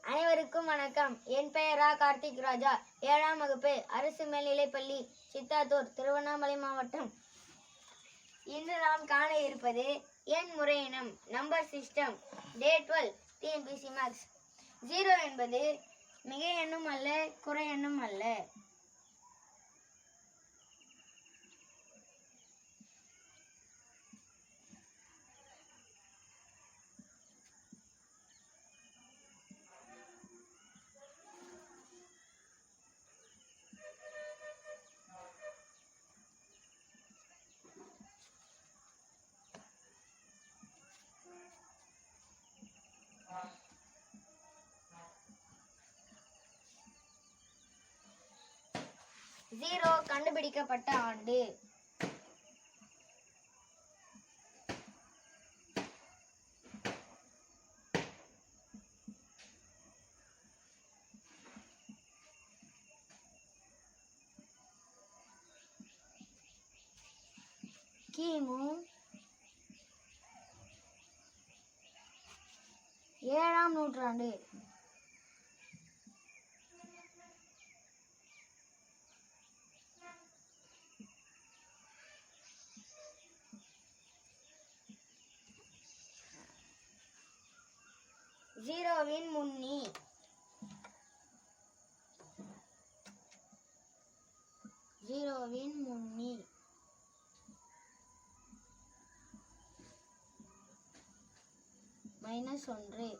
அனைவருக்கும் வணக்கம். என் பெயர் கார்த்திக் ராஜா. 7ஆம் வகுப்பு அரசு மேல்நிலைப்பள்ளி சித்தாத்தூர், திருவண்ணாமலை மாவட்டம். இன்று நாம் காண இருப்பது எண் முறையினம், நம்பர் சிஸ்டம், டே 12, TNPSC மேக்ஸ். 0 என்பது மிகை எண்ணும் அல்ல, குறை எண்ணும் அல்ல. ஜீரோ கண்டுபிடிக்கப்பட்ட ஆண்டு. கிமு 7ஆம் நூற்றாண்டு. ஜீரோவின் முன்னி. ஜீரோவின் முன்னி. -1.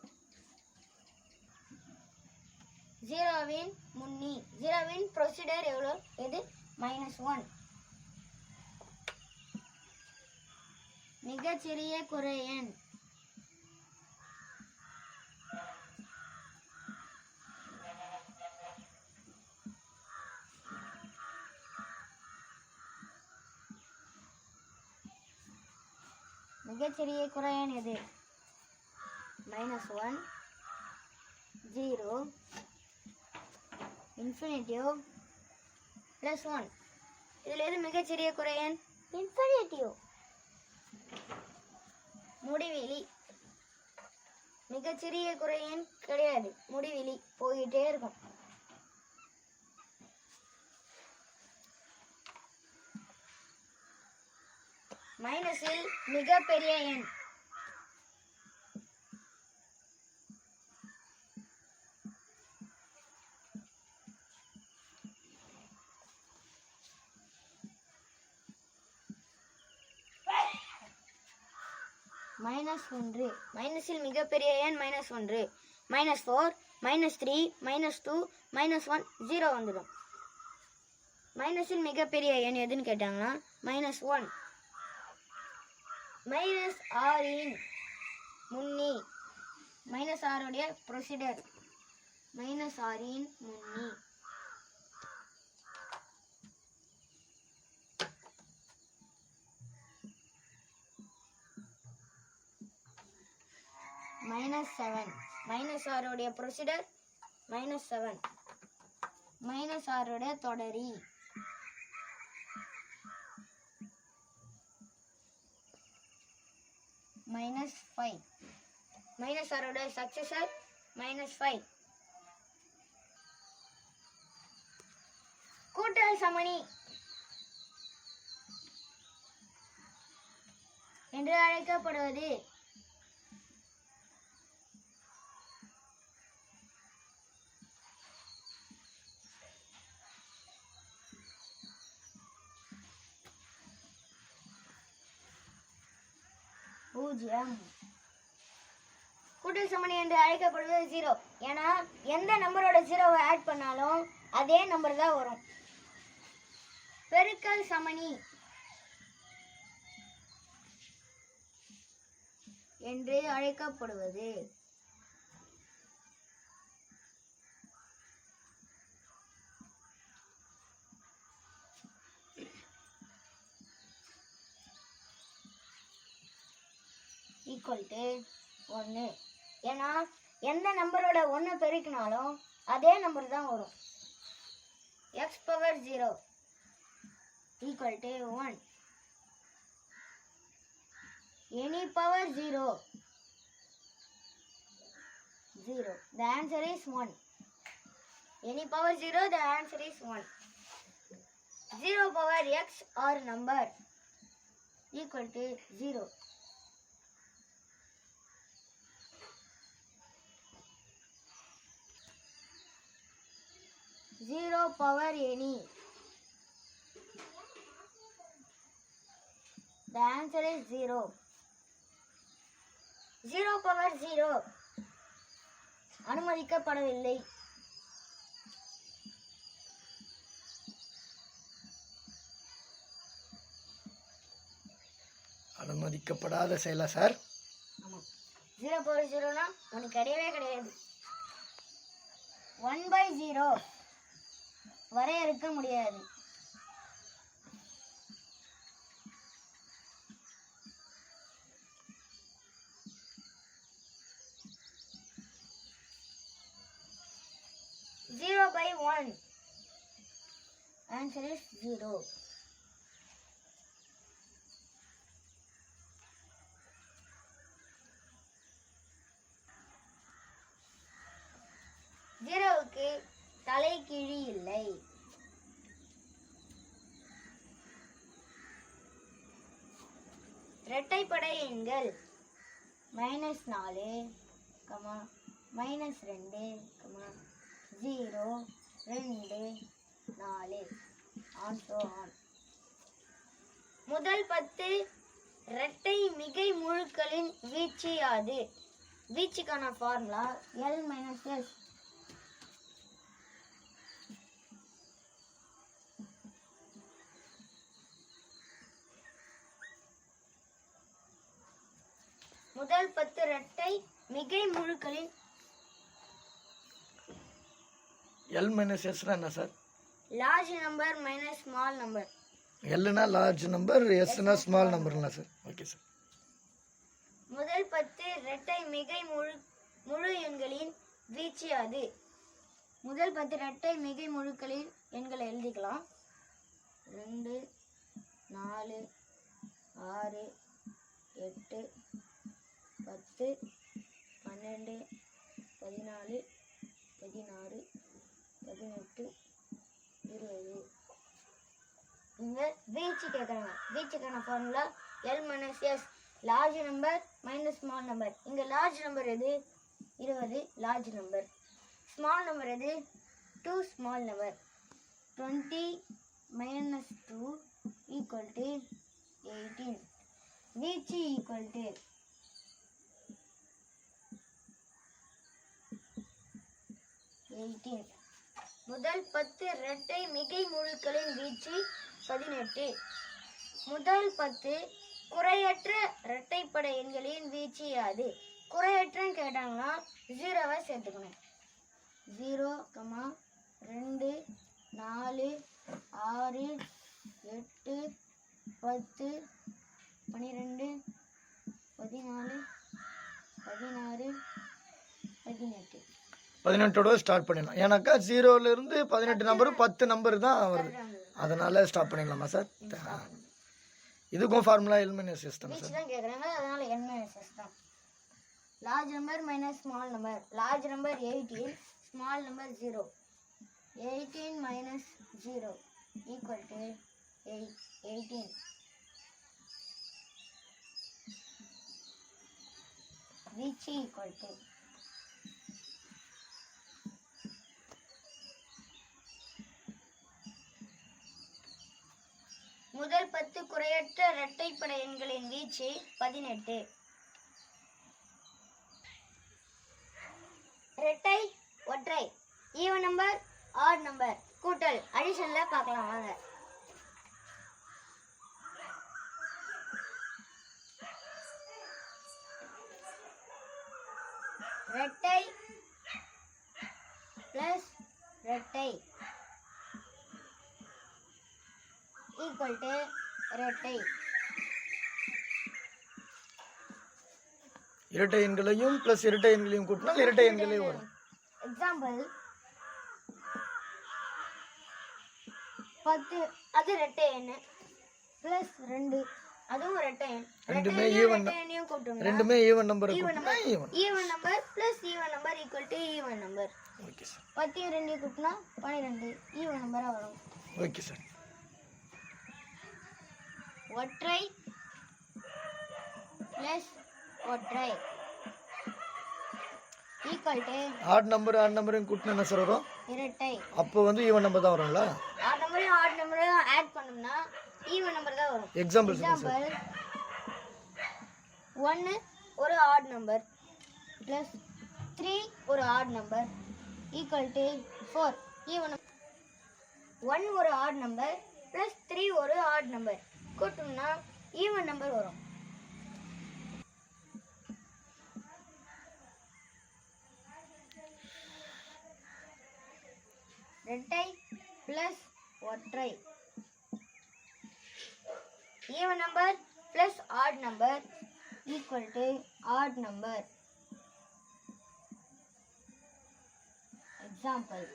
ஜீரோவின் முன்னி. ஜீரோவின் ப்ரொசீடர் எவ்வளோ? எது? -1. மிகச்சிறிய குறை எண். மிகச்சிறிய குறை எண் எது? -1, 0, இன்ஃபினிட்டிவ், +1. இதில் எது மிகச்சிறிய குறை எண்? இன்ஃபினிட்டிவ். முடிவிலி. மிகச்சிறிய குறை எண் கிடையாது, முடிவிலி போயிட்டே இருக்கும். மைனஸில் மிகப்பெரிய எண். -1. மைனஸில் மிகப்பெரிய எண் -1. -4, -3, -2, -1, 0 வந்துடும். மைனஸில் மிகப்பெரிய எண் எதுன்னு கேட்டாங்கன்னா -1. -6இன் முன்னி. -6உடைய ப்ரொசீடர். -6இன் முன்னி. -7. -6உடைய ப்ரொசீடர் -7. -6உடைய தொடரி. -5. -6உடைய சக்சஸர் -5. கூட்டல் சமணி என்று அழைக்கப்படுவது. கூட்டல் சமணி என்று அழைக்கப்படுவது 0. ஏன்னா எந்த நம்பரோட 0வை ஆட் பண்ணாலும் அதே நம்பர் தான் வரும். பெருக்கல் சமணி என்று அழைக்கப்படுவது. =1. ஏன்னா எந்த நம்பரோட 1 பெருக்கினாலும் அதே நம்பர் தான் வரும். x⁴ = 1. any power 0 0. The answer is 1. Any power 0, the answer is 1. 0 power x or number equal to 0. 0 power any. The answer is 0. 0 power 0 அனுமதிக்கப்படவில்லை. அனுமதிக்கப்படாத செயலா சார்? ஆமா. 0 power 0னா உனக்கு கிடையவே கிடையாது. 1/0 வரையறுக்க முடியாது. Zero by 1. Answer is 0. ஜீரோவுக்கு தலைகீழி இல்லை. இரட்டைப்படை எண்கள் -4, -2, 0, 2, 4 on so on. முதல் 10 இரட்டை மிகை முழுக்களின் வீச்சு யாது? வீச்சுக்கான ஃபார்முலா L - S. முதல் 10 இரட்டை மிகை முழுக்களின் L - S என்ன sir? Large number minus small number. L னா லார்ஜ் நம்பர், S னா ஸ்மால் நம்பர்ங்களா சார்? Okay sir. முதல் 10 இரட்டை மிகை முழு எண்களின் வீச்சு யாது? முதல் 10 இரட்டை மிகை முழுக்களின் எண்களை எழுதிக்கலாம். 2, 4, 6, 8, 10, 12, 14, 16, 18, 20. இங்க வீச்சு கேட்குறாங்க. வீச்சுக்கான formula L - S. Large number minus small number. இங்க லார்ஜ் நம்பர் எது? 20 லார்ஜ் நம்பர். ஸ்மால் நம்பர் எது? 2 ஸ்மால் நம்பர். 20 - 2 equal to 18. வீச்சு equal to 18. முதல் 10 இரட்டை மிகை முழுக்களின் வீச்சு 18. முதல் 10 குறையற்ற இரட்டைப்படை எண்களின் வீச்சு யாது? குறையற்றன்னு கேட்டாங்கன்னா 0வை சேர்த்துக்கணும். 0, 2, 4, 6, 8, 10, 12, 14, 16, 18. 18ஓட ஸ்டார்ட் பண்ணிடலாம். ஏன்னாக்கா 0லேருந்து 18 நம்பரும் 10 நம்பர் தான் வருது. அதனால ஸ்டாப் பண்ணிடலாமா சார்? இதுக்கும் ஃபார்முலா L - S தானே சார்? தான் கேட்குறாங்க, அதனால N - S தான். Large number minus small number. Large number 18, small number 0. 18 - 0 equal to 18. வீச்சு equal to முதல் 10 குறையற்ற இரட்டைப்படை எண்களின் வீச்சு 18. இரட்டை, ஒற்றை, ஈவன் நம்பர், ஆட் நம்பர், கூட்டல், அடிஷன்ல பார்க்கலாம் வாங்க. இரட்டை பிளஸ் இரட்டை equal to இரட்டை. இரட்டை எண்களையும் பிளஸ் இரட்டை எண்களையும் கூட்டினால் இரட்டை எண்களே வரும். எக்ஸாம்பிள் 10 அது இரட்டை எண் பிளஸ் 2 அதுவும் ரெட்டை எண். ரெண்டுமே ரெட்டை even ரெட்டை எண்ணையும் கூட்டணும்னா ரெண்டுமே ஈவன் நம்பர் ஈவன் கூட்டினா even. Even number plus even number equal to even number. Okay sir. 10 2 கூட்டினா 12 ஈவன் நம்பரா வரும். Okay sir. ஒற்றை பிளஸ் ஒற்றை ஈக்குவல் டு ஆட் நம்பரையும் கூட்டினா என்ன சார் வரும்? இரட்டை. அப்போ வந்து ஈவன் நம்பர் தான் வரும்ல? ஆட் நம்பரையும் ஆட் பண்ணோம்னா ஈவன் நம்பர் தான் வரும். எக்ஸாம்பிள் சொல்லுங்க சார். 1 ஒரு ஆட் நம்பர் பிளஸ் 3 ஒரு add number equal to 4 even. 1 ஒரு ஆட் நம்பர் பிளஸ் 3 ஒரு ஆட் நம்பர் கூட்டணும்னா ஈவன் நம்பர் வரும். ரெட்டை பிளஸ் ஒற்றை even number plus add number equal to add number. Example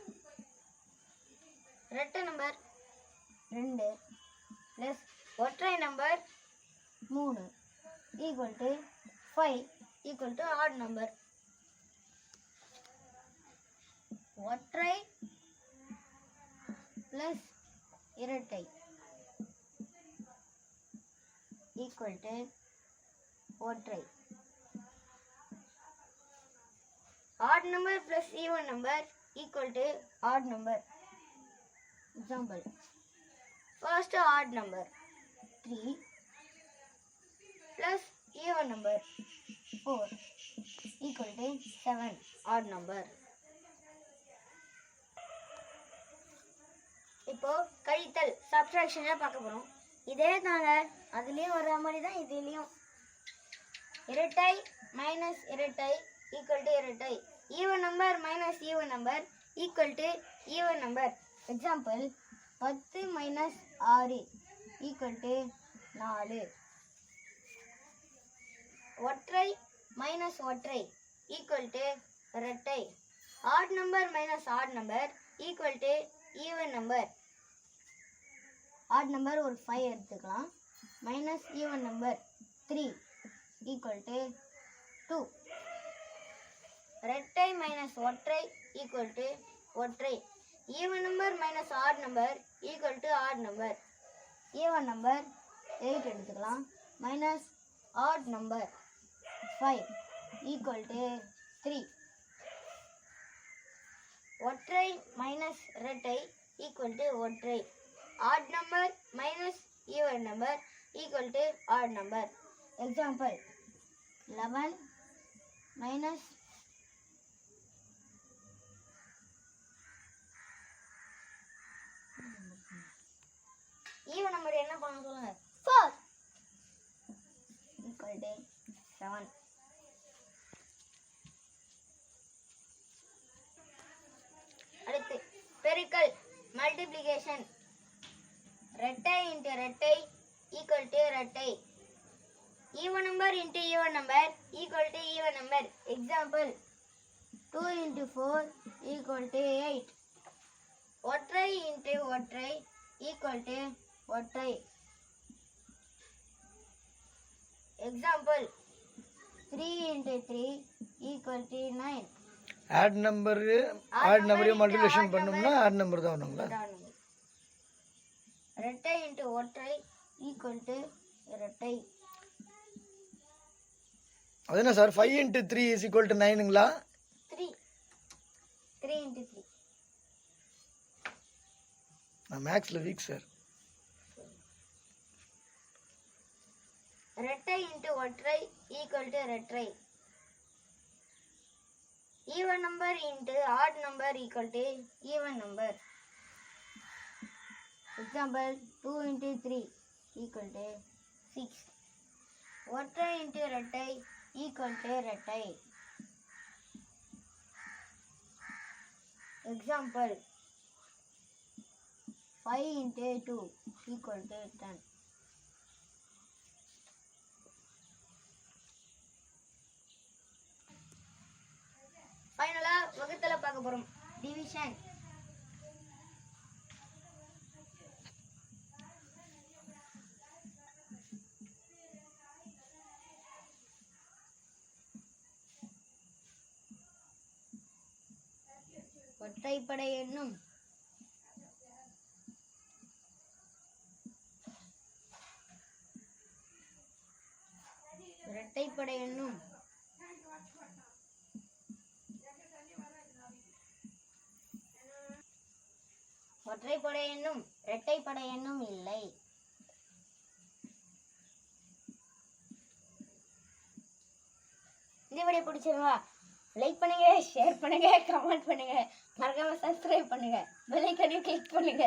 ரெட்டை நம்பர் 2 பிளஸ் ஒற்றை number 3 equal to 5 equal to add number. ஒற்றை plus இரட்டை equal to ஒற்றை. Add number plus even number equal to add number. Example first add number 3 plus even number 4 equal to 7 add number. இப்போ கழித்தல் சப்ட்ராக்ஷனை பார்க்க போறோம். இதே தாங்க அதுலயும் வர மாதிரி தான் இதுலயும். இரட்டை மைனஸ் இரட்டை ஈக்குவல் டு இரட்டை. Even number minus even number equal to even number. Example 10 minus 6 equal to 4. ஒற்றை மைனஸ் ஒற்றை ஈக்குவல் டு இரட்டை. Add number minus add number equal to even number. Add number ஒரு 5 எடுத்துக்கலாம். Minus even number 3 equal to 2. ரெட்டை minus ஒற்றை equal to ஒற்றை. Even number minus add number equal to add number. Even number 8 எடுத்துக்கலாம். Minus add number 5 equal to 3. ஒற்றை minus இரட்டை equal to ஒற்றை. Add number minus even number equal to add number. Example 11 minus even number என்ன பண்ணணும் சொல்லுங்க. 4 equal to 7. அடுத்து பெருக்கல் multiplication. ரெட்டை இன்டு ரெட்டை ஈக்குவல் டு ரெட்டை. Even number into even number equal to even number. Example 2 into 4 equal to 8. ஒற்றை into ஒற்றை ஈக்குவல் டு ஒற்றை. Example 3 into 3 equal to 9. Odd நம்பரையும் மல்டிப்ளிகேஷன் பண்ணோம்னா ஆட் நம்பர் தான் வருங்களா? ரெட்டை இன்டு ஒற்றை ஈக்குவல் டு இரட்டை. அது என்ன sir 5 into 3 is equal to 9ங்களா? 3 இன்டு 3. நான் மேக்ஸில் வீக் சார். ரெட்டை இன்டு ஒற்றை ஈக்குவல் டு ரெட்டை. Even number into odd number equal to even number. Example 2 into 3 equal to 6. ஒற்றை இன்டு ரெட்டை ஈக்குவல் டு ரெட்டை. Example 5 into 2 equal to 10. ஃபைனலா வகுத்தல பார்க்க போறோம். டிவிஷன். ஒற்றைப்படை எண்ணும் இரட்டைப்படை எண்ணும் ஒற்றைப்படை எண்ணும் இரட்டைப்படை எண்ணும் இல்லை. இந்த வீடியோ பிடிச்சிருந்தா லைக் பண்ணுங்க, ஷேர் பண்ணுங்க, கமெண்ட் பண்ணுங்க, மறக்காம சப்ஸ்கிரைப் பண்ணுங்க, பெல் ஐகானையும் கிளிக் பண்ணுங்க.